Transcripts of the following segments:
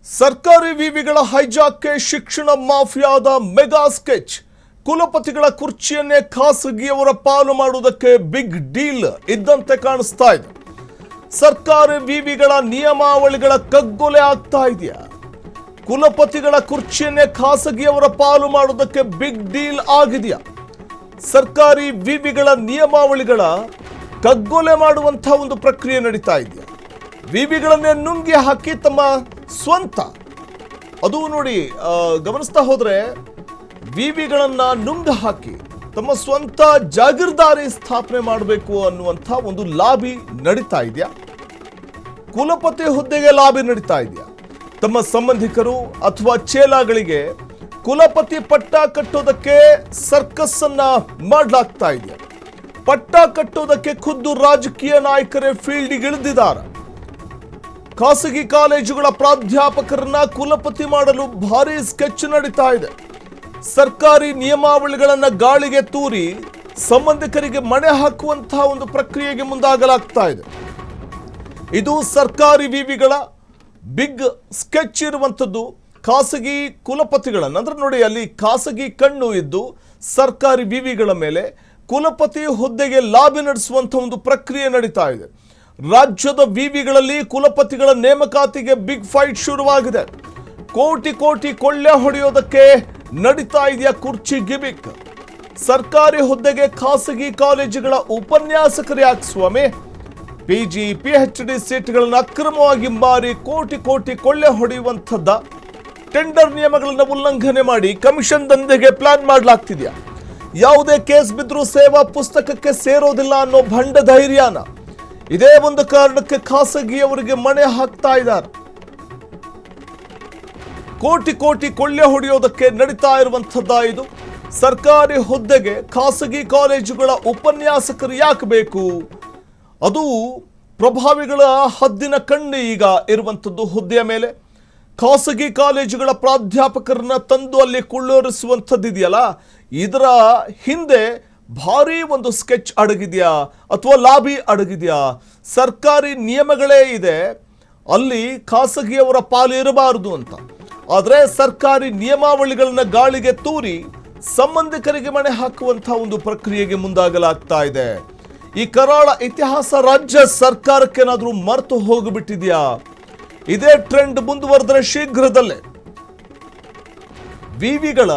ಸರ್ಕಾರಿ ವಿವಿಗಳ ಹೈಜಾಕ್ಗೆ ಶಿಕ್ಷಣ ಮಾಫಿಯಾದ mega sketch. ಕುಲಪತಿಗಳ ಕುರ್ಚಿಯನ್ನೇ ಖಾಸಗಿಯವರ ಪಾಲು ಮಾಡುವುದಕ್ಕೆ ಬಿಗ್ ಡೀಲ್ ಇದ್ದಂತೆ ಕಾಣಿಸ್ತಾ ಇದೆ. ಸರ್ಕಾರಿ ವಿವಿಗಳ ನಿಯಮಾವಳಿಗಳ ಕಗ್ಗೊಲೆ ಆಗ್ತಾ ಇದೆಯಾ? ಕುಲಪತಿಗಳ ಕುರ್ಚಿಯನ್ನೇ ಖಾಸಗಿಯವರ ಪಾಲು ಮಾಡುವುದಕ್ಕೆ ಬಿಗ್ ಡೀಲ್ ಆಗಿದೆಯಾ? ಸರ್ಕಾರಿ ವಿವಿಗಳ ನಿಯಮಾವಳಿಗಳ ಕಗ್ಗೊಲೆ ಮಾಡುವಂತಹ ಒಂದು ಪ್ರಕ್ರಿಯೆ ನಡೀತಾ ಇದೆಯಾ? ವಿವಿಗಳನ್ನೇ ನುಂಗಿ ಹಾಕಿ ತಮ್ಮ ಸ್ವಂತ, ಅದು ನೋಡಿ ಗಮನಿಸ್ತಾ ಹೋದ್ರೆ ವಿವಿಗಳನ್ನ ನುಂಗ ಹಾಕಿ ತಮ್ಮ ಸ್ವಂತ ಜಾಗೀರ್ದಾರಿ ಸ್ಥಾಪನೆ ಮಾಡಬೇಕು ಅನ್ನುವಂಥ ಒಂದು ಲಾಬಿ ನಡೀತಾ ಇದೆಯಾ? ಕುಲಪತಿ ಹುದ್ದೆಗೆ ಲಾಬಿ ನಡೀತಾ ಇದೆಯಾ? ತಮ್ಮ ಸಂಬಂಧಿಕರು ಅಥವಾ ಚೇಲಾಗಳಿಗೆ ಕುಲಪತಿ ಪಟ್ಟ ಕಟ್ಟೋದಕ್ಕೆ ಸರ್ಕಸ್ ಅನ್ನ ಮಾಡಲಾಗ್ತಾ ಇದೆಯಾ? ಪಟ್ಟ ಕಟ್ಟೋದಕ್ಕೆ ಖುದ್ದು ರಾಜಕೀಯ ನಾಯಕರೇ ಫೀಲ್ಡಿಗೆ ಇಳಿದಿದ್ದಾರೆ. ಖಾಸಗಿ ಕಾಲೇಜುಗಳ ಪ್ರಾಧ್ಯಾಪಕರನ್ನ ಕುಲಪತಿ ಮಾಡಲು ಭಾರಿ ಸ್ಕೆಚ್ ನಡೀತಾ ಇದೆ. ಸರ್ಕಾರಿ ನಿಯಮಾವಳಿಗಳನ್ನ ಗಾಳಿಗೆ ತೂರಿ ಸಂಬಂಧಿಕರಿಗೆ ಮಣೆ ಹಾಕುವಂತಹ ಒಂದು ಪ್ರಕ್ರಿಯೆಗೆ ಮುಂದಾಗಲಾಗ್ತಾ ಇದೆ. ಇದು ಸರ್ಕಾರಿ ವಿವಿಗಳ ಬಿಗ್ ಸ್ಕೆಚ್ ಇರುವಂಥದ್ದು. ಖಾಸಗಿ ಕುಲಪತಿಗಳನ್ನು ಅಂದ್ರೆ ನೋಡಿ, ಅಲ್ಲಿ ಖಾಸಗಿ ಕಣ್ಣು ಇದ್ದು ಸರ್ಕಾರಿ ವಿವಿಗಳ ಮೇಲೆ ಕುಲಪತಿ ಹುದ್ದೆಗೆ ಲಾಬಿ ನಡೆಸುವಂಥ ಒಂದು ಪ್ರಕ್ರಿಯೆ ನಡೀತಾ ಇದೆ. ರಾಜ್ಯದ ವಿವಿಗಳಲ್ಲಿ ಕುಲಪತಿಗಳ ನೇಮಕಾತಿಗೆ ಬಿಗ್ ಫೈಟ್ ಶುರುವಾಗಿದೆ. ಕೋಟಿ ಕೋಟಿ ಕೊಳ್ಳೆ ಹೊಡೆಯೋದಕ್ಕೆ ನಡೀತಾ ಇದೆಯಾ ಕುರ್ಚಿ ಗಿಮಿಕ್? ಸರ್ಕಾರಿ ಹುದ್ದೆಗೆ ಖಾಸಗಿ ಕಾಲೇಜುಗಳ ಉಪನ್ಯಾಸಕರು ಯಾಕೆ ಸ್ವಾಮಿ? PG PhD ಸೀಟ್ಗಳನ್ನು ಅಕ್ರಮವಾಗಿ ಮಾರಿ ಕೋಟಿ ಕೋಟಿ ಕೊಳ್ಳೆ ಹೊಡೆಯುವಂಥದ್ದ? ಟೆಂಡರ್ ನಿಯಮಗಳನ್ನು ಉಲ್ಲಂಘನೆ ಮಾಡಿ ಕಮಿಷನ್ ದಂಧೆಗೆ ಪ್ಲಾನ್ ಮಾಡಲಾಗ್ತಿದೆಯಾ? ಯಾವುದೇ ಕೇಸ್ ಬಿದ್ದರೂ ಸೇವಾ ಪುಸ್ತಕಕ್ಕೆ ಸೇರೋದಿಲ್ಲ ಅನ್ನೋ ಭಂಡ ಧೈರ್ಯನ? ಇದೇ ಒಂದು ಕಾರಣಕ್ಕೆ ಖಾಸಗಿಯವರಿಗೆ ಮಣೆ ಹಾಕ್ತಾ ಇದ್ದಾರೆ. ಕೋಟಿ ಕೋಟಿ ಕೊಳ್ಳೆ ಹೊಡೆಯೋದಕ್ಕೆ ನಡೀತಾ ಇರುವಂಥದ್ದ ಇದು. ಸರ್ಕಾರಿ ಹುದ್ದೆಗೆ ಖಾಸಗಿ ಕಾಲೇಜುಗಳ ಉಪನ್ಯಾಸಕರು ಯಾಕೆ ಬೇಕು? ಅದು ಪ್ರಭಾವಿಗಳ ಹದ್ದಿನ ಕಣ್ಣು ಈಗ ಇರುವಂಥದ್ದು ಹುದ್ದೆಯ ಮೇಲೆ. ಖಾಸಗಿ ಕಾಲೇಜುಗಳ ಪ್ರಾಧ್ಯಾಪಕರನ್ನ ತಂದು ಅಲ್ಲಿ ಕುಳ್ಳೋರಿಸುವಂಥದ್ದಿದೆಯಲ್ಲ, ಇದರ ಹಿಂದೆ ಭಾರಿ ಒಂದು ಸ್ಕೆಚ್ ಅಡಗಿದೆಯಾ ಅಥವಾ ಲಾಬಿ ಅಡಗಿದೆಯಾ? ಸರ್ಕಾರಿ ನಿಯಮಗಳೇ ಇದೆ, ಅಲ್ಲಿ ಖಾಸಗಿಯವರ ಪಾಲು ಇರಬಾರದು ಅಂತ. ಆದರೆ ಸರ್ಕಾರಿ ನಿಯಮಾವಳಿಗಳನ್ನ ಗಾಳಿಗೆ ತೂರಿ ಸಂಬಂಧಿಕರಿಗೆ ಮಣೆ ಹಾಕುವಂತಹ ಒಂದು ಪ್ರಕ್ರಿಯೆಗೆ ಮುಂದಾಗಲಾಗ್ತಾ ಇದೆ. ಈ ಕರಾಳ ಇತಿಹಾಸ ರಾಜ್ಯ ಸರ್ಕಾರಕ್ಕೇನಾದ್ರೂ ಮರೆತು ಹೋಗಿಬಿಟ್ಟಿದೆಯಾ? ಇದೇ ಟ್ರೆಂಡ್ ಮುಂದುವರೆದರೆ ಶೀಘ್ರದಲ್ಲೇ ವಿವಿಗಳ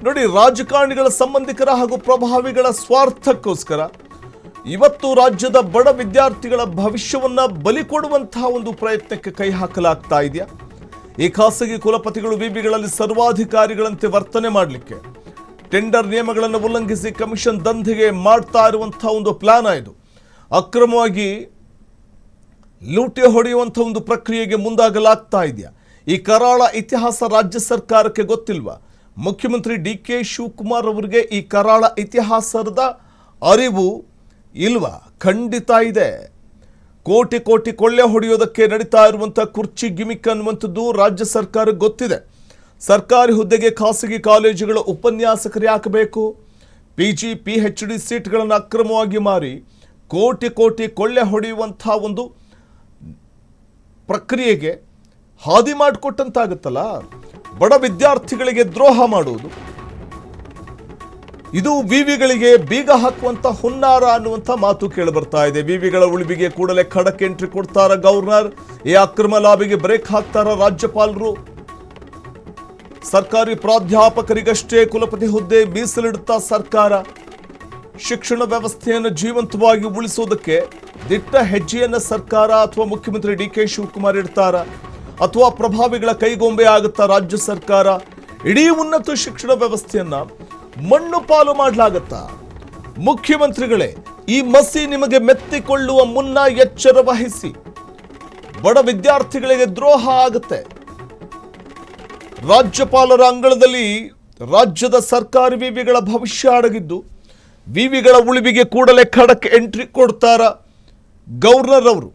ನೋಡಿ, ರಾಜಕಾರಣಿಗಳ ಸಂಬಂಧಿಕರ ಹಾಗೂ ಪ್ರಭಾವಿಗಳ ಸ್ವಾರ್ಥಕ್ಕೋಸ್ಕರ ಇವತ್ತು ರಾಜ್ಯದ ಬಡ ವಿದ್ಯಾರ್ಥಿಗಳ ಭವಿಷ್ಯವನ್ನ ಬಲಿ ಕೊಡುವಂತಹ ಒಂದು ಪ್ರಯತ್ನಕ್ಕೆ ಕೈ ಹಾಕಲಾಗ್ತಾ ಇದೆಯಾ? ಈ ಖಾಸಗಿ ಕುಲಪತಿಗಳು ವಿವಿಗಳಲ್ಲಿ ಸರ್ವಾಧಿಕಾರಿಗಳಂತೆ ವರ್ತನೆ ಮಾಡಲಿಕ್ಕೆ ಟೆಂಡರ್ ನಿಯಮಗಳನ್ನು ಉಲ್ಲಂಘಿಸಿ ಕಮಿಷನ್ ದಂಧೆಗೆ ಮಾಡ್ತಾ ಇರುವಂತಹ ಒಂದು ಪ್ಲಾನ್ ಇದು. ಅಕ್ರಮವಾಗಿ ಲೂಟಿ ಹೊಡೆಯುವಂಥ ಒಂದು ಪ್ರಕ್ರಿಯೆಗೆ ಮುಂದಾಗಲಾಗ್ತಾ ಇದೆಯಾ? ಈ ಕರಾಳ ಇತಿಹಾಸ ರಾಜ್ಯ ಸರ್ಕಾರಕ್ಕೆ ಗೊತ್ತಿಲ್ವಾ? ಮುಖ್ಯಮಂತ್ರಿ DK ಶಿವಕುಮಾರ್ ಅವರಿಗೆ ಈ ಕರಾಳ ಇತಿಹಾಸದ ಅರಿವು ಇಲ್ವಾ? ಖಂಡಿತ ಇದೆ. ಕೋಟಿ ಕೋಟಿ ಕೊಳ್ಳೆ ಹೊಡೆಯೋದಕ್ಕೆ ನಡೀತಾ ಇರುವಂಥ ಕುರ್ಚಿ ಗಿಮಿಕ್ ಅನ್ನುವಂಥದ್ದು ರಾಜ್ಯ ಸರ್ಕಾರಕ್ಕೆ ಗೊತ್ತಿದೆ. ಸರ್ಕಾರಿ ಹುದ್ದೆಗೆ ಖಾಸಗಿ ಕಾಲೇಜುಗಳ ಉಪನ್ಯಾಸಕರು ಯಾಕೆ ಬೇಕು? PG PhD ಸೀಟ್ಗಳನ್ನು ಅಕ್ರಮವಾಗಿ ಮಾರಿ ಕೋಟಿ ಕೋಟಿ ಕೊಳ್ಳೆ ಹೊಡೆಯುವಂಥ ಒಂದು ಪ್ರಕ್ರಿಯೆಗೆ ಹಾದಿ ಮಾಡಿಕೊಟ್ಟಂತಾಗುತ್ತಲ್ಲ. ಬಡ ವಿದ್ಯಾರ್ಥಿಗಳಿಗೆ ದ್ರೋಹ ಮಾಡುವುದು, ಇದು ವಿವಿಗಳಿಗೆ ಬೀಗ ಹಾಕುವಂತ ಹುನ್ನಾರ ಅನ್ನುವಂಥ ಮಾತು ಕೇಳಿಬರ್ತಾ ಇದೆ. ವಿವಿಗಳ ಉಳಿವಿಗೆ ಕೂಡಲೇ ಖಡಕ್ ಎಂಟ್ರಿ ಕೊಡ್ತಾರ ಗವರ್ನರ್. ಈ ಅಕ್ರಮ ಲಾಬಿಗೆ ಬ್ರೇಕ್ ಹಾಕ್ತಾರ ರಾಜ್ಯಪಾಲರು. ಸರ್ಕಾರಿ ಪ್ರಾಧ್ಯಾಪಕರಿಗಷ್ಟೇ ಕುಲಪತಿ ಹುದ್ದೆ ಮೀಸಲಿಡುತ್ತಾ ಸರ್ಕಾರ. ಶಿಕ್ಷಣ ವ್ಯವಸ್ಥೆಯನ್ನು ಜೀವಂತವಾಗಿ ಉಳಿಸೋದಕ್ಕೆ ದಿಟ್ಟ ಹೆಜ್ಜೆಯನ್ನ ಸರ್ಕಾರ ಅಥವಾ ಮುಖ್ಯಮಂತ್ರಿ DK ಶಿವಕುಮಾರ್ ಇಡ್ತಾರ, ಅಥವಾ ಪ್ರಭಾವಿಗಳ ಕೈಗೊಂಬೆ ಆಗುತ್ತಾ ರಾಜ್ಯ ಸರ್ಕಾರ? ಇಡೀ ಉನ್ನತ ಶಿಕ್ಷಣ ವ್ಯವಸ್ಥೆಯನ್ನ ಮಣ್ಣು ಪಾಲು ಮಾಡಲಾಗತ್ತಾ? ಮುಖ್ಯಮಂತ್ರಿಗಳೇ, ಈ ಮಸಿ ನಿಮಗೆ ಮೆತ್ತಿಕೊಳ್ಳುವ ಮುನ್ನ ಎಚ್ಚರ ವಹಿಸಿ. ಬಡ ವಿದ್ಯಾರ್ಥಿಗಳಿಗೆ ದ್ರೋಹ ಆಗುತ್ತೆ. ರಾಜ್ಯಪಾಲರ ಅಂಗಳದಲ್ಲಿ ರಾಜ್ಯದ ಸರ್ಕಾರಿ ವಿವಿಗಳ ಭವಿಷ್ಯ ಅಡಗಿದ್ದು, ವಿವಿಗಳ ಉಳಿವಿಗೆ ಕೂಡಲೇ ಖಡಕ್ ಎಂಟ್ರಿ ಕೊಡ್ತಾರ ಗವರ್ನರ್ ಅವರು.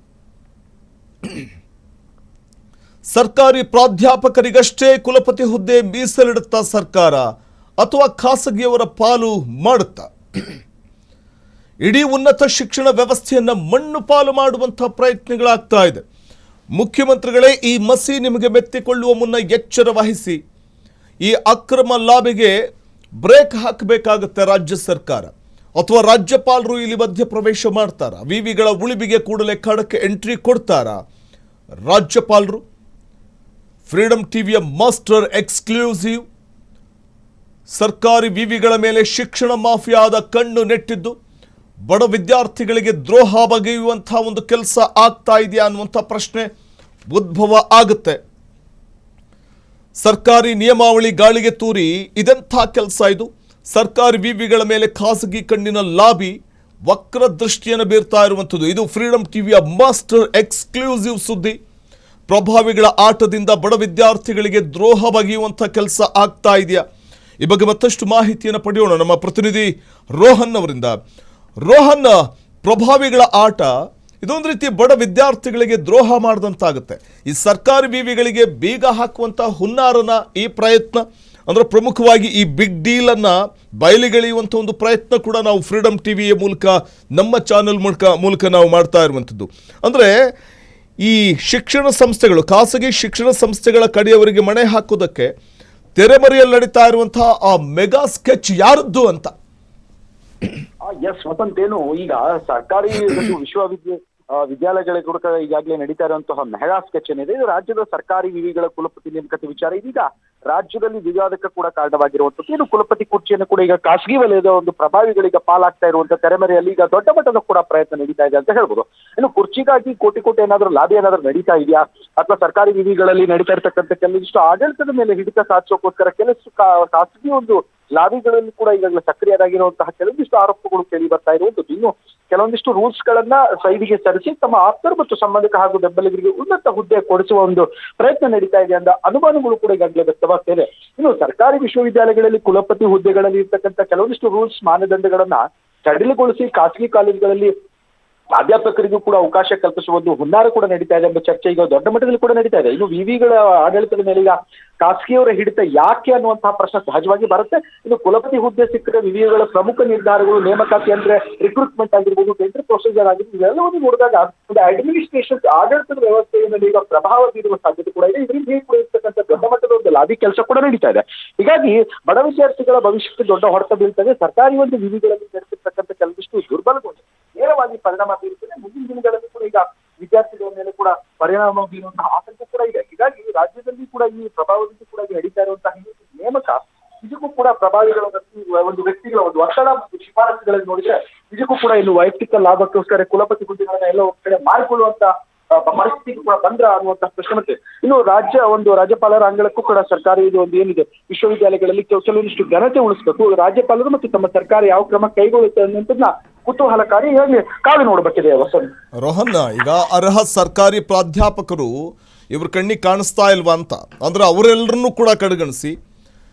ಸರ್ಕಾರಿ ಪ್ರಾಧ್ಯಾಪಕರಿಗಷ್ಟೇ ಕುಲಪತಿ ಹುದ್ದೆ ಮೀಸಲಿಡುತ್ತಾ ಸರ್ಕಾರ ಅಥವಾ ಖಾಸಗಿಯವರ ಪಾಲು ಮಾಡುತ್ತಾ? ಇಡೀ ಉನ್ನತ ಶಿಕ್ಷಣ ವ್ಯವಸ್ಥೆಯನ್ನ ಮಣ್ಣು ಪಾಲು ಮಾಡುವಂತಹ ಪ್ರಯತ್ನಗಳಾಗ್ತಾ ಇದೆ. ಮುಖ್ಯಮಂತ್ರಿಗಳೇ, ಈ ಮಸಿ ನಿಮಗೆ ಮೆತ್ತಿಕೊಳ್ಳುವ ಮುನ್ನ ಎಚ್ಚರ ವಹಿಸಿ. ಈ ಅಕ್ರಮ ಲಾಬಿಗೆ ಬ್ರೇಕ್ ಹಾಕಬೇಕಾಗುತ್ತೆ ರಾಜ್ಯ ಸರ್ಕಾರ, ಅಥವಾ ರಾಜ್ಯಪಾಲರು ಇಲ್ಲಿ ಮಧ್ಯ ಪ್ರವೇಶ ಮಾಡ್ತಾರ? ವಿವಿಗಳ ಉಳಿವಿಗೆ ಕೂಡಲೇ ಖಡಕ್ ಎಂಟ್ರಿ ಕೊಡ್ತಾರ ರಾಜ್ಯಪಾಲರು? ಫ್ರೀಡಂ ಟಿವಿಯ ಮಾಸ್ಟರ್ ಎಕ್ಸ್ಕ್ಲೂಸಿವ್. ಸರ್ಕಾರಿ ವಿವಿಗಳ ಮೇಲೆ ಶಿಕ್ಷಣ ಮಾಫಿಯಾದ ಕಣ್ಣು ನೆಟ್ಟಿದ್ದು ಬಡ ವಿದ್ಯಾರ್ಥಿಗಳಿಗೆ ದ್ರೋಹ ಬಗೆಯುವಂತಹ ಒಂದು ಕೆಲಸ ಆಗ್ತಾ ಇದೆಯಾ ಅನ್ನುವಂಥ ಪ್ರಶ್ನೆ ಉದ್ಭವ ಆಗುತ್ತೆ. ಸರ್ಕಾರಿ ನಿಯಮಾವಳಿ ಗಾಳಿಗೆ ತೂರಿ ಇದೆಂಥ ಕೆಲಸ ಇದು? ಸರ್ಕಾರಿ ವಿವಿಗಳ ಮೇಲೆ ಖಾಸಗಿ ಕಣ್ಣಿನ ಲಾಬಿ ವಕ್ರ ದೃಷ್ಟಿಯನ್ನು ಬೀರ್ತಾ ಇರುವಂಥದ್ದು. ಇದು ಫ್ರೀಡಂ ಟಿವಿಯ ಮಾಸ್ಟರ್ ಎಕ್ಸ್ಕ್ಲೂಸಿವ್ ಸುದ್ದಿ. ಪ್ರಭಾವಿಗಳ ಆಟದಿಂದ ಬಡ ವಿದ್ಯಾರ್ಥಿಗಳಿಗೆ ದ್ರೋಹ ಬಗೆಯುವಂಥ ಕೆಲಸ ಆಗ್ತಾ ಇದೆಯಾ? ಈ ಬಗ್ಗೆ ಮತ್ತಷ್ಟು ಮಾಹಿತಿಯನ್ನು ಪಡೆಯೋಣ ನಮ್ಮ ಪ್ರತಿನಿಧಿ ರೋಹನ್ ಅವರಿಂದ. ರೋಹನ್, ಪ್ರಭಾವಿಗಳ ಆಟ ಇದೊಂದು ರೀತಿ ಬಡ ವಿದ್ಯಾರ್ಥಿಗಳಿಗೆ ದ್ರೋಹ ಮಾಡಿದಂತಾಗುತ್ತೆ. ಈ ಸರ್ಕಾರಿ ವಿವಿಗಳಿಗೆ ಬೀಗ ಹಾಕುವಂಥ ಹುನ್ನಾರನ ಈ ಪ್ರಯತ್ನ, ಅಂದರೆ ಪ್ರಮುಖವಾಗಿ ಈ ಬಿಗ್ ಡೀಲ್ ಅನ್ನ ಬಯಲಿಗೆಳೆಯುವಂಥ ಒಂದು ಪ್ರಯತ್ನ ಕೂಡ ನಾವು ಫ್ರೀಡಂ ಟಿವಿಯ ಮೂಲಕ, ನಮ್ಮ ಚಾನೆಲ್ ಮೂಲಕ ನಾವು ಮಾಡ್ತಾ ಇರುವಂಥದ್ದು. ಅಂದರೆ ಈ ಶಿಕ್ಷಣ ಸಂಸ್ಥೆಗಳು, ಖಾಸಗಿ ಶಿಕ್ಷಣ ಸಂಸ್ಥೆಗಳ ಕಡೆಯವರಿಗೆ ಮಣೆ ಹಾಕೋದಕ್ಕೆ ತೆರೆಮರೆಯಲ್ಲಿ ನಡೀತಾ ಇರುವಂತಹ ಆ ಮೆಗಾ ಸ್ಕೆಚ್ ಯಾರದ್ದು ಅಂತ? ಎಸ್ ವಸಂತ್, ಏನು ಈಗ ಸರ್ಕಾರಿ ವಿದ್ಯಾಲಯಗಳ ಕೂಡ ಈಗಾಗಲೇ ನಡೀತಾ ಇರುವಂತಹ ಮೆಗಾ ಸ್ಕೆಚ್ ಏನಿದೆ, ಇದು ರಾಜ್ಯದ ಸರ್ಕಾರಿ ವಿವಿಗಳ ಕುಲಪತಿ ನೇಮಕಾತಿ ವಿಚಾರ ಇದೀಗ ರಾಜ್ಯದಲ್ಲಿ ವಿವಾದಕ್ಕೆ ಕೂಡ ಕಾರಣವಾಗಿರುವಂತದ್ದು. ಇದು ಕುಲಪತಿ ಕುರ್ಚಿಯನ್ನು ಕೂಡ ಈಗ ಖಾಸಗಿ ವಲಯದ ಒಂದು ಪ್ರಭಾವಿಗಳಿಗೆ ಪಾಲಾಗ್ತಾ ಇರುವಂತಹ ತೆರೆಮರೆಯಲ್ಲಿ ಈಗ ದೊಡ್ಡ ಮಟ್ಟದ ಕೂಡ ಪ್ರಯತ್ನ ನಡೀತಾ ಇದೆ ಅಂತ ಹೇಳ್ಬೋದು. ಇನ್ನು ಕುರ್ಚಿಗಾಗಿ ಕೋಟಿ ಏನಾದ್ರೂ ಲಾಭಿ ಏನಾದ್ರೂ ನಡೀತಾ ಇದೆಯಾ, ಅಥವಾ ಸರ್ಕಾರಿ ವಿವಿಗಳಲ್ಲಿ ನಡೀತಾ ಇರ್ತಕ್ಕಂಥ ಕೆಲವಿಷ್ಟು ಆಡಳಿತದ ಮೇಲೆ ಹಿಡಿತ ಸಾಧಿಸೋಕೋಸ್ಕರ ಕೆಲವು ಖಾಸಗಿ ಒಂದು ಲಾಬಿಗಳಲ್ಲಿ ಕೂಡ ಈಗಾಗಲೇ ಸಕ್ರಿಯರಾಗಿರುವಂತಹ ಕೆಲವೊಂದಿಷ್ಟು ಆರೋಪಗಳು ಕೇಳಿ ಬರ್ತಾ ಇರುವಂತದ್ದು. ಇನ್ನು ಕೆಲವೊಂದಿಷ್ಟು ರೂಲ್ಸ್ ಗಳನ್ನ ಸೈಡಿಗೆ ಸರಿಸಿ ತಮ್ಮ ಆಪ್ತರು ಮತ್ತು ಸಂಬಂಧಿಕ ಹಾಗೂ ಬೆಂಬಲಿಗರಿಗೆ ಉನ್ನತ ಹುದ್ದೆ ಕೊಡಿಸುವ ಒಂದು ಪ್ರಯತ್ನ ನಡೀತಾ ಇದೆ ಅಂತ ಅನುಮಾನಗಳು ಕೂಡ ಈಗಾಗಲೇ ವ್ಯಕ್ತವಾಗ್ತಾ ಇದೆ. ಇನ್ನು ಸರ್ಕಾರಿ ವಿಶ್ವವಿದ್ಯಾಲಯಗಳಲ್ಲಿ ಕುಲಪತಿ ಹುದ್ದೆಗಳಲ್ಲಿ ಇರ್ತಕ್ಕಂಥ ಕೆಲವೊಂದಿಷ್ಟು ರೂಲ್ಸ್ ಮಾನದಂಡಗಳನ್ನ ಸಡಿಲಗೊಳಿಸಿ ಖಾಸಗಿ ಕಾಲೇಜುಗಳಲ್ಲಿ ಪ್ರಾಧ್ಯಾಪಕರಿಗೂ ಕೂಡ ಅವಕಾಶ ಕಲ್ಪಿಸುವ ಒಂದು ಹುನ್ನಾರ ಕೂಡ ನಡೀತಾ ಇದೆ ಎಂಬ ಚರ್ಚೆ ಈಗ ದೊಡ್ಡ ಮಟ್ಟದಲ್ಲಿ ಕೂಡ ನಡೀತಾ ಇದೆ. ಇನ್ನು ವಿವಿಗಳ ಆಡಳಿತದ ಮೇಲೆ ಈಗ ಖಾಸಗಿಯವರ ಹಿಡಿತ ಯಾಕೆ ಅನ್ನುವಂತಹ ಪ್ರಶ್ನೆ ಸಹಜವಾಗಿ ಬರುತ್ತೆ. ಇನ್ನು ಕುಲಪತಿ ಹುದ್ದೆ ಸಿಕ್ಕರೆ ವಿವಿಗಳ ಪ್ರಮುಖ ನಿರ್ಧಾರಗಳು, ನೇಮಕಾತಿ ಅಂದ್ರೆ ರಿಕ್ರೂಟ್ಮೆಂಟ್ ಆಗಿರ್ಬೋದು, ಟೆಂಡರ್ ಪ್ರೊಸೀಜರ್ ಆಗಿರ್ಬೋದು, ಇವೆಲ್ಲವನ್ನು ನೋಡಿದಾಗ ಒಂದು ಅಡ್ಮಿನಿಸ್ಟ್ರೇಷನ್ ಆಡಳಿತದ ವ್ಯವಸ್ಥೆಯ ಮೇಲೆ ಈಗ ಪ್ರಭಾವ ಬೀರುವ ಸಾಧ್ಯತೆ ಕೂಡ ಇದೆ. ಇದರಿಂದ ಕೂಡ ಇರ್ತಕ್ಕಂಥ ದೊಡ್ಡ ಮಟ್ಟದ ಒಂದು ಲಾಬಿ ಕೆಲಸ ಕೂಡ ನಡೀತಾ ಇದೆ. ಹೀಗಾಗಿ ಬಡ ವಿದ್ಯಾರ್ಥಿಗಳ ಭವಿಷ್ಯಕ್ಕೆ ದೊಡ್ಡ ಹೊಡೆತ ಬೀಳ್ತದೆ. ಸರ್ಕಾರಿ ಒಂದು ವಿವಿಗಳಲ್ಲಿ ನಡೆಸಿರ್ತಕ್ಕಂಥ ಕೆಲವಿಷ್ಟು ದುರ್ಬಲಗೊಂಡು ನೇರವಾಗಿ ಪರಿಣಾಮ ಬೀರುತ್ತದೆ. ಮುಂದಿನ ದಿನಗಳಲ್ಲಿ ಕೂಡ ಈಗ ವಿದ್ಯಾರ್ಥಿಗಳ ಮೇಲೆ ಕೂಡ ಪರಿಣಾಮ ಬೀರುವಂತಹ ಆತಂಕ ಕೂಡ ಇದೆ. ಹೀಗಾಗಿ ರಾಜ್ಯದಲ್ಲಿ ಕೂಡ ಈ ಪ್ರಭಾವದಿಂದ ಕೂಡ ನಡೀತಾ ಇರುವಂತಹ ನೇಮಕ ಇದಕ್ಕೂ ಕೂಡ ಪ್ರಭಾವಿಗಳ ಒಂದು ವ್ಯಕ್ತಿಗಳ ಒಂದು ಒತ್ತಡ ಮತ್ತು ಶಿಫಾರಸುಗಳನ್ನು ನೋಡಿದ್ರೆ ಇದಕ್ಕೂ ಕೂಡ ಇನ್ನು ವೈಯಕ್ತಿಕ ಲಾಭಕ್ಕೋಸ್ಕರ ಕುಲಪತಿ ಹುದ್ದೆಗಳನ್ನ ಎಲ್ಲ ಕಡೆ ಮಾಡಿಕೊಳ್ಳುವಂತ ಪರಿಸ್ಥಿತಿ ಕೂಡ ಬಂದ್ರ ಅನ್ನುವಂತಹ ಪ್ರಶ್ನೆ ಮತ್ತೆ. ಇನ್ನು ರಾಜ್ಯಪಾಲರ ಅಂಗಳಕ್ಕೂ ಕೂಡ ಸರ್ಕಾರಿ ಇದು ಒಂದು ಏನಿದೆ, ವಿಶ್ವವಿದ್ಯಾಲಯಗಳಲ್ಲಿ ಕೆಲವೊಂದಿಷ್ಟು ಘನತೆ ಉಳಿಸಬೇಕು, ರಾಜ್ಯಪಾಲರು ಮತ್ತು ತಮ್ಮ ಸರ್ಕಾರ ಯಾವ ಕ್ರಮ ಕೈಗೊಳ್ಳುತ್ತೆ ಅನ್ನುವಂಥದ್ದನ್ನ ಕುತೂಹಲಕಾರಿ ಹೇಗೆ ಕಾದು ನೋಡಬೇಕಿದೆ ವಸಂತ್. ರೋಹನ್, ಈಗ ಅರ್ಹ ಸರ್ಕಾರಿ ಪ್ರಾಧ್ಯಾಪಕರು ಇವ್ರ ಕಣ್ಣಿಗೆ ಕಾಣಿಸ್ತಾ ಇಲ್ವಾ ಅಂತ, ಅಂದ್ರೆ ಅವರೆಲ್ಲರನ್ನೂ ಕೂಡ ಕಡೆಗಣಿಸಿ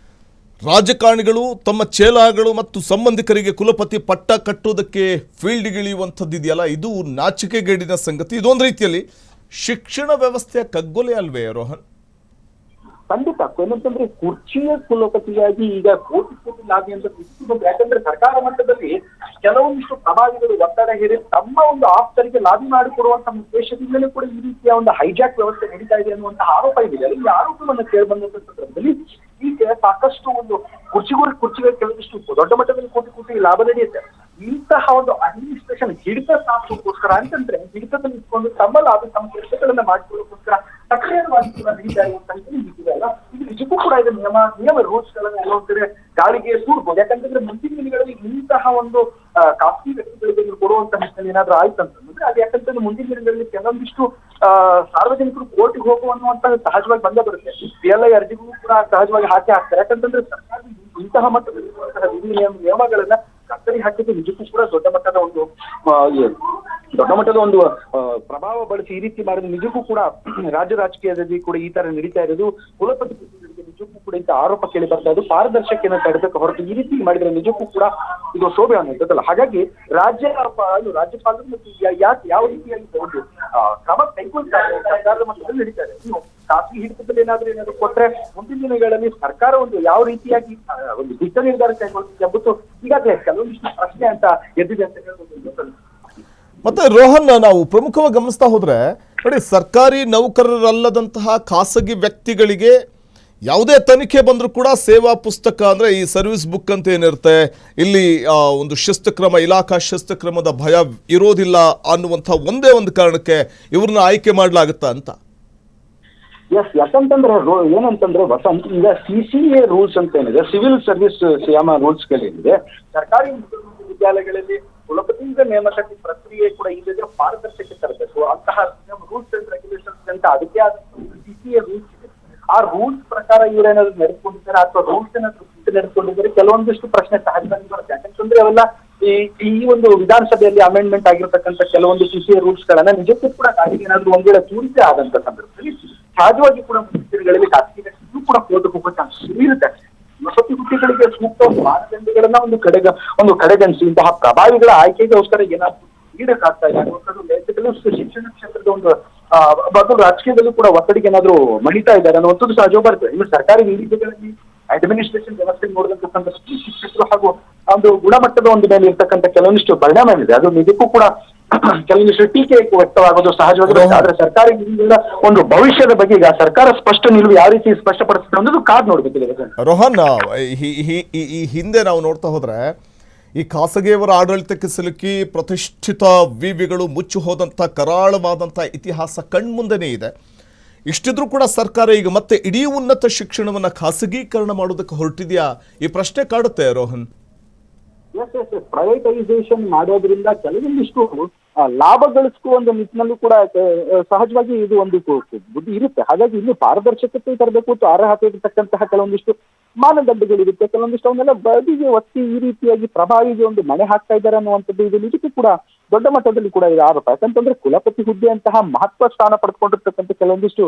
ರಾಜಕಾರಣಿಗಳು ತಮ್ಮ ಚೇಲಾಗಳು ಮತ್ತು ಸಂಬಂಧಿಕರಿಗೆ ಕುಲಪತಿ ಪಟ್ಟ ಕಟ್ಟುವುದಕ್ಕೆ ಫೀಲ್ಡ್ಗಿಳಿಯುವಂಥದ್ದು ಇದೆಯಲ್ಲ, ಇದು ನಾಚಿಕೆಗೇಡಿನ ಸಂಗತಿ. ಇದೊಂದು ರೀತಿಯಲ್ಲಿ ಶಿಕ್ಷಣ ವ್ಯವಸ್ಥೆಯ ಕಗ್ಗೊಲೆ ಅಲ್ವೇ ರೋಹನ್? ಖಂಡಿತ. ಏನಂತಂದ್ರೆ ಕುರ್ಚಿಯ ಕುಲಪತಿಯಾಗಿ ಈಗ ಕೋಟಿ ಲಾಭಿ ಅಂತ ಯಾಕಂದ್ರೆ ಸರ್ಕಾರ ಮಟ್ಟದಲ್ಲಿ ಕೆಲವೊಂದಿಷ್ಟು ಪ್ರಭಾವಿಗಳು ಒತ್ತಡ ಹೇರಿ ತಮ್ಮ ಒಂದು ಆಪ್ತರಿಗೆ ಲಾಭಿ ಮಾಡಿಕೊಡುವಂತಹ ಉದ್ದೇಶದಿಂದಲೇ ಕೂಡ ಈ ರೀತಿಯ ಒಂದು ಹೈಜಾಕ್ ವ್ಯವಸ್ಥೆ ನಡೀತಾ ಇದೆ ಅನ್ನುವಂತಹ ಆರೋಪ ಇದೆ. ಈ ಆರೋಪವನ್ನು ಕೇಳಿ ಬಂದಂತ ಸಂದರ್ಭದಲ್ಲಿ ಈಗ ಸಾಕಷ್ಟು ಒಂದು ಕುರ್ಚಿಗಳ ಕೆಲವೊಂದಿಷ್ಟು ದೊಡ್ಡ ಮಟ್ಟದಲ್ಲಿ ಕೋಟಿ ಲಾಭ ನಡೆಯುತ್ತೆ. ಇಂತಹ ಒಂದು ಅಡ್ಮಿನಿಸ್ಟ್ರೇಷನ್ ಹಿಡಿತ ಸಾಧಿಸೋಕ್ಕೋಸ್ಕರ ಅಂತಂದ್ರೆ ಹಿಡಿತದಲ್ಲಿ ಇಟ್ಕೊಂಡು ತಮ್ಮ ಲಾಭ ತಮ್ಮ ಕೆಲಸಗಳನ್ನ ಮಾಡಿಕೊಳ್ಳೋಕ್ಕೋಸ್ಕರ ಸಕ್ರಿಯವಾಗಿ ಕೂಡ ನಡೀತಾ ಇರುವಂತಹ ಅಲ್ಲ. ಇದು ನಿಜಕ್ಕೂ ಕೂಡ ಇದು ನಿಯಮ ರೂಲ್ಸ್ ಗಳನ್ನ ಎಲ್ಲೊಂದ್ ಕಡೆ ಗಾಳಿಗೆ ತೂರ್ಬೋದು. ಯಾಕಂತಂದ್ರೆ ಮುಂದಿನ ದಿನಗಳಲ್ಲಿ ಇಂತಹ ಒಂದು ಖಾಸಗಿ ವ್ಯಕ್ತಿಗಳಿಗೆ ಕೊಡುವಂತಹ ಏನಾದ್ರೂ ಆಯ್ತು ಅಂತಂದ್ರೆ ಅದು ಯಾಕಂತಂದ್ರೆ ಮುಂದಿನ ದಿನಗಳಲ್ಲಿ ಕೆಲವೊಂದಿಷ್ಟು ಸಾರ್ವಜನಿಕರು ಕೋರ್ಟಿಗೆ ಹೋಗುವಂತಹ ಸಹಜವಾಗಿ ಬಂದೇ ಬರುತ್ತೆ. PLI ಅರ್ಜಿಗಳು ಕೂಡ ಸಹಜವಾಗಿ ಹಾಕ್ತಾರೆ. ಯಾಕಂತಂದ್ರೆ ಸರ್ಕಾರ ಇಂತಹ ಮಟ್ಟದಲ್ಲಿರುವಂತಹ ವಿಧಿ ನಿಯಮಗಳನ್ನ ಕತ್ತರಿ ಹಾಕಿದ್ದು ನಿಜಕ್ಕೂ ಕೂಡ ದೊಡ್ಡ ಮಟ್ಟದ ಒಂದು ಪ್ರಭಾವ ಬಳಸಿ ಈ ರೀತಿ ಮಾಡಿದ್ರೆ ನಿಜಕ್ಕೂ ಕೂಡ ರಾಜ್ಯ ರಾಜಕೀಯದಲ್ಲಿ ಕೂಡ ಈ ತರ ನಡೀತಾ ಇರೋದು ಕುಲಪತಿ ನಿಜಕ್ಕೂ ಕೂಡ ಇಂಥ ಆರೋಪ ಕೇಳಿ ಬರ್ತಾ ಇದ್ದು ಪಾರದರ್ಶಕತೆಯನ್ನು ತಡೆದಕ್ಕೆ ಹೊರತು ಈ ರೀತಿ ಮಾಡಿದ್ರೆ ನಿಜಕ್ಕೂ ಕೂಡ ಇದು ಶೋಭೆ ಅನ್ನೋದಲ್ಲ. ಹಾಗಾಗಿ ರಾಜ್ಯಪಾಲರು ಮತ್ತು ಯಾವ ರೀತಿಯಾಗಿ ಒಂದು ಕ್ರಮ ಕೈಗೊಳ್ತಾರೆ ಸರ್ಕಾರದ ಮಟ್ಟದಲ್ಲಿ ನಡೀತಾ ಇದೆ. ಇನ್ನು ಖಾಸಗಿ ಹಿಡಿತದಲ್ಲಿ ಏನಾದ್ರೂ ಕೊಟ್ರೆ ಮುಂದಿನ ದಿನಗಳಲ್ಲಿ ಸರ್ಕಾರ ಒಂದು ಯಾವ ರೀತಿಯಾಗಿ ಒಂದು ದಿಟ್ಟ ನಿರ್ಧಾರ ಕೈಗೊಳ್ಳುತ್ತೆ ಎಂಬುದು ಈಗಾಗಲೇ ಕೆಲವೊಂದಿಷ್ಟು ಪ್ರಶ್ನೆ ಅಂತ ಎದ್ದಿದೆ ಅಂತ ಹೇಳ್ಬೋದು. ಮತ್ತೆ ರೋಹನ್, ನಾವು ಪ್ರಮುಖವಾಗಿ ಗಮನಿಸ್ತಾ ಹೋದ್ರೆ ನೋಡಿ, ಸರ್ಕಾರಿ ನೌಕರರಲ್ಲದಂತಹ ಖಾಸಗಿ ವ್ಯಕ್ತಿಗಳಿಗೆ ಯಾವುದೇ ತನಿಖೆ ಬಂದರೂ ಕೂಡ ಸೇವಾ ಪುಸ್ತಕ ಅಂದರೆ ಈ ಸರ್ವಿಸ್ ಬುಕ್ ಅಂತ ಏನಿರುತ್ತೆ, ಇಲ್ಲಿ ಒಂದು ಶಿಸ್ತಕ್ರಮ, ಇಲಾಖಾ ಶಿಸ್ತಕ್ರಮದ ಭಯ ಇರೋದಿಲ್ಲ ಅನ್ನುವಂಥ ಒಂದೇ ಒಂದು ಕಾರಣಕ್ಕೆ ಇವ್ರನ್ನ ಆಯ್ಕೆ ಮಾಡಲಾಗುತ್ತಾ ಅಂತ. ಎಸ್, ಯಾಕಂತಂದ್ರೆ ಏನಂತಂದ್ರೆ ವಸಂತ್, ಈಗ CCA ರೂಲ್ಸ್ ಅಂತ ಏನಿದೆ, ಸಿವಿಲ್ ಸರ್ವಿಸ್ ಸಿಯಾಮ ರೂಲ್ಸ್ಗಳೇನಿದೆ, ಸರ್ಕಾರಿ ವಿದ್ಯಾಲಯಗಳಲ್ಲಿ ಕುಲಪತಿಯಿಂದ ನೇಮಕಾತಿ ಪ್ರಕ್ರಿಯೆ ಕೂಡ ಈಗ ಪಾರದರ್ಶಕತೆ ತರಬೇಕು. ಅಂತಹ ರೂಲ್ಸ್ ಅಂಡ್ ರೆಗ್ಯುಲೇಷನ್ಸ್ ಅಂತ ಅದಕ್ಕೆ ಆದ CCA ರೂಲ್ಸ್ ಇದೆ. ಆ ರೂಲ್ಸ್ ಪ್ರಕಾರ ಇವರೇನಾದ್ರು ನಡೆದುಕೊಂಡಿದ್ದಾರೆ ಅಥವಾ ರೂಲ್ಸ್ ಏನಾದ್ರು ನಡೆದುಕೊಂಡಿದ್ದಾರೆ, ಕೆಲವೊಂದಿಷ್ಟು ಪ್ರಶ್ನೆ ಸಹಜವಾಗಿ ಬರುತ್ತೆ. ಯಾಕಂತಂದ್ರೆ ಅವೆಲ್ಲ ಈ ಒಂದು ವಿಧಾನಸಭೆಯಲ್ಲಿ ಅಮೆಂಡ್ಮೆಂಟ್ ಆಗಿರತಕ್ಕಂಥ ಕೆಲವೊಂದು CCA ರೂಲ್ಸ್ ಗಳನ್ನ ನಿಜಕ್ಕೂ ಕೂಡ ಗಾಡಿಗೆ ಏನಾದ್ರು ಒಂದ್ ವೇಳೆ ತೂರಿಕೆ ಆದಂತ ಸಂದರ್ಭದಲ್ಲಿ ಸಹಜವಾಗಿ ಕೂಡ ಮುಖ್ಯಮಂತ್ರಿಗಳಲ್ಲಿ ಖಾಸಗಿ ಕೂಡ ಕೋರ್ಟ್ ಹೋಗೋ ಚಾನ್ಸ್ ಇರುತ್ತೆ. ವಸತಿ ಹುದ್ದೆಗಳಿಗೆ ಸೂಕ್ತ ಮಾನದಂಡಗಳನ್ನ ಒಂದು ಕಡೆಗಣಿಸಿ ಇಂತಹ ಪ್ರಭಾವಿಗಳ ಆಯ್ಕೆಗೋಸ್ಕರ ಏನಾದ್ರು ನೀಡಕ್ಕಾಗ್ತಾ ಇಲ್ಲ ಅನ್ನುವಂಥದ್ದು ಶಿಕ್ಷಣ ಕ್ಷೇತ್ರದ ಒಂದು ಬದಲು ರಾಜಕೀಯದಲ್ಲೂ ಕೂಡ ಒತ್ತಡಿಗೆ ಏನಾದ್ರು ಮಣಿತಾ ಇದ್ದಾರೆ ಅನ್ನುವಂಥದ್ದು ಸಹಜ ಬರ್ತದೆ. ಇನ್ನು ಸರ್ಕಾರಿ ವಿವಿಧಗಳಲ್ಲಿ ಅಡ್ಮಿನಿಸ್ಟ್ರೇಷನ್ ವ್ಯವಸ್ಥೆ ನೋಡಿದಂತ ಸಂದರ್ಭದಲ್ಲಿ ಶಿಕ್ಷಕರು ಹಾಗೂ ಒಂದು ಗುಣಮಟ್ಟದ ಒಂದು ಮೇಲೆ ಇರ್ತಕ್ಕಂಥ ಕೆಲವೊಂದಿಷ್ಟು ಪರಿಣಾಮ ಏನಿದೆ ಅದು ನಿಜಕ್ಕೂ ಕೂಡ ಕೆಲವೊಂದಿಷ್ಟು ಟೀಕೆ ವ್ಯಕ್ತವಾಗೋದು ಸಹಜವಾಗಿ. ಆದ್ರೆ ಸರ್ಕಾರಿ ವಿವಿಗಳ ಒಂದು ಭವಿಷ್ಯದ ಬಗ್ಗೆ ಈಗ ಸರ್ಕಾರ ಸ್ಪಷ್ಟ ನಿಲುವು ಯಾವ ರೀತಿ ಸ್ಪಷ್ಟಪಡಿಸುತ್ತೆ ಅನ್ನೋದು ಕಾದ್ ನೋಡ್ಬೇಕಿದೆ. ರೋಹನ್, ಈ ಹಿಂದೆ ನಾವು ನೋಡ್ತಾ ಹೋದ್ರೆ ಈ ಖಾಸಗಿಯವರ ಆಡಳಿತಕ್ಕೆ ಸಿಲುಕಿ ಪ್ರತಿಷ್ಠಿತ ವಿವಿಗಳು ಮುಚ್ಚಿ ಹೋದಂಥ ಕರಾಳವಾದಂಥ ಇತಿಹಾಸ ಕಣ್ಮುಂದೆನೇ ಇದೆ. ಇಷ್ಟಿದ್ರೂ ಕೂಡ ಸರ್ಕಾರ ಈಗ ಮತ್ತೆ ಇಡೀ ಉನ್ನತ ಶಿಕ್ಷಣವನ್ನು ಖಾಸಗೀಕರಣ ಮಾಡೋದಕ್ಕೆ ಹೊರಟಿದೆಯಾ? ಈ ಪ್ರಶ್ನೆ ಕಾಡುತ್ತೆ ರೋಹನ್. ಪ್ರೈವೇಟೈಸೇಷನ್ ಮಾಡೋದ್ರಿಂದ ಕೆಲವೊಂದಿಷ್ಟು ಲಾಭ ಗಳಿಸುವ ಒಂದು ನಿಟ್ಟಿನಲ್ಲೂ ಕೂಡ ಸಹಜವಾಗಿ ಇದು ಒಂದು ಬುದ್ಧಿ ಇರುತ್ತೆ. ಹಾಗಾಗಿ ಇಲ್ಲಿ ಪಾರದರ್ಶಕತೆ ತರಬೇಕು ಮತ್ತು ಅರ್ಹತೆ ಇರತಕ್ಕಂತಹ ಕೆಲವೊಂದಿಷ್ಟು ಮಾನದಂಡಗಳಿರುತ್ತೆ, ಕೆಲವೊಂದಿಷ್ಟು ಅವನ್ನೆಲ್ಲ ಬದಿಗೆ ಒತ್ತಿ ಈ ರೀತಿಯಾಗಿ ಪ್ರಭಾವಿಗೆ ಒಂದು ಮಣೆ ಹಾಕ್ತಾ ಇದ್ದಾರೆ ಅನ್ನುವಂಥದ್ದು ಇದು ನಿಜಕ್ಕೂ ಕೂಡ ದೊಡ್ಡ ಮಟ್ಟದಲ್ಲಿ ಕೂಡ ಇದು ಆರೋಪ. ಯಾಕಂತಂದ್ರೆ ಕುಲಪತಿ ಹುದ್ದೆ ಅಂತಹ ಮಹತ್ವ ಸ್ಥಾನ ಪಡೆದುಕೊಂಡಿರ್ತಕ್ಕಂಥ ಕೆಲವೊಂದಿಷ್ಟು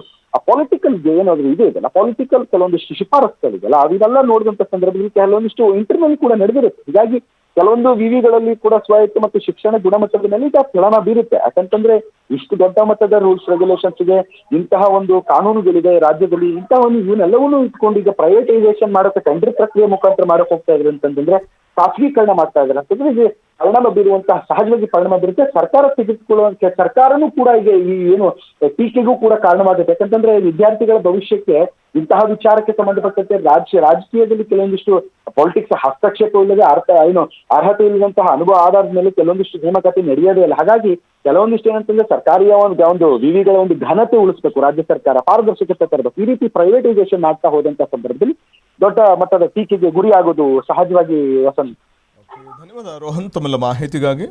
ಪೊಲಿಟಿಕಲ್ ಏನಾದ್ರು ಇದೆಯಲ್ಲ, ಪೊಲಿಟಿಕಲ್ ಕೆಲವೊಂದಿಷ್ಟು ಶಿಫಾರಸುಗಳಿದೆಯಲ್ಲ, ಅವೆಲ್ಲ ನೋಡಿದಂತ ಸಂದರ್ಭದಲ್ಲಿ ಕೆಲವೊಂದಿಷ್ಟು ಇಂಟರ್ನಲ್ ಕೂಡ ನಡೆದಿರುತ್ತೆ. ಹೀಗಾಗಿ ಕೆಲವೊಂದು ವಿವಿಗಳಲ್ಲಿ ಕೂಡ ಸ್ವಾಯತ್ತ ಮತ್ತು ಶಿಕ್ಷಣ ಗುಣಮಟ್ಟದ ಮೇಲೆ ಈಗ ಪರಿಣಾಮ ಬೀರುತ್ತೆ. ಯಾಕಂತಂದ್ರೆ ಇಷ್ಟು ದೊಡ್ಡ ಮಟ್ಟದ ರೂಲ್ಸ್ ರೆಗ್ಯುಲೇಷನ್ಸ್ ಇದೆ, ಇಂತಹ ಒಂದು ಕಾನೂನುಗಳಿದೆ ರಾಜ್ಯದಲ್ಲಿ, ಇಂತಹ ಒಂದು ಇವನ್ನೆಲ್ಲವನ್ನೂ ಇಟ್ಕೊಂಡು ಈಗ ಪ್ರೈವೇಟೈಸೇಷನ್ ಮಾಡೋಕೆ ಟೆಂಡರ್ ಪ್ರಕ್ರಿಯೆ ಮುಖಾಂತರ ಮಾಡಕ್ ಹೋಗ್ತಾ ಇದ್ರೆ ಅಂತಂದ್ರೆ ಖಾಸಗೀಕರಣ ಮಾಡ್ತಾ ಇದ್ದಾರೆ ಅಂತಂದ್ರೆ ಇದು ಪರಿಣಾಮ ಬೀರುವಂತಹ ಸಹಜವಾಗಿ ಪರಿಣಾಮ ಬೀರುತ್ತೆ. ಸರ್ಕಾರ ತೆಗೆದುಕೊಳ್ಳುವಂತೆ ಸರ್ಕಾರನೂ ಕೂಡ ಈಗ ಈ ಏನು ಟೀಕೆಗೂ ಕೂಡ ಕಾರಣವಾಗುತ್ತೆ. ಯಾಕಂತಂದ್ರೆ ವಿದ್ಯಾರ್ಥಿಗಳ ಭವಿಷ್ಯಕ್ಕೆ ಇಂತಹ ವಿಚಾರಕ್ಕೆ ಸಂಬಂಧಪಟ್ಟಂತೆ ರಾಜಕೀಯದಲ್ಲಿ ಕೆಲವೊಂದಿಷ್ಟು ಪಾಲಿಟಿಕ್ಸ್ ಹಸ್ತಕ್ಷೇಪ ಇಲ್ಲದೆ ಅರ್ಹತೆ ಇಲ್ಲದಂತಹ ಅನುಭವ ಆಧಾರದ ಮೇಲೆ ಕೆಲವೊಂದಿಷ್ಟು ನೇಮಕಾತಿ ನಡೆಯೋದೇ ಇಲ್ಲ. ಹಾಗಾಗಿ ಕೆಲವೊಂದಿಷ್ಟು ಏನಂತಂದ್ರೆ ಸರ್ಕಾರಿಯ ಒಂದು ವಿವಿಗಳ ಒಂದು ಘನತೆ ಉಳಿಸಬೇಕು, ರಾಜ್ಯ ಸರ್ಕಾರ ಪಾರದರ್ಶಕತೆ ತರಬೇಕು. ಈ ರೀತಿ ಪ್ರೈವೇಟೈಸೇಷನ್ ಆಗ್ತಾ ಹೋದಂತಹ ಸಂದರ್ಭದಲ್ಲಿ ದೊಡ್ಡ ಮಟ್ಟದ ಟೀಕೆಗೆ ಗುರಿ ಆಗೋದು ಸಹಜವಾಗಿ ವಸಂತ್. ಧನ್ಯವಾದ ರೋಹನ್ ತಮ್ಮೆಲ್ಲ ಮಾಹಿತಿಗಾಗಿ.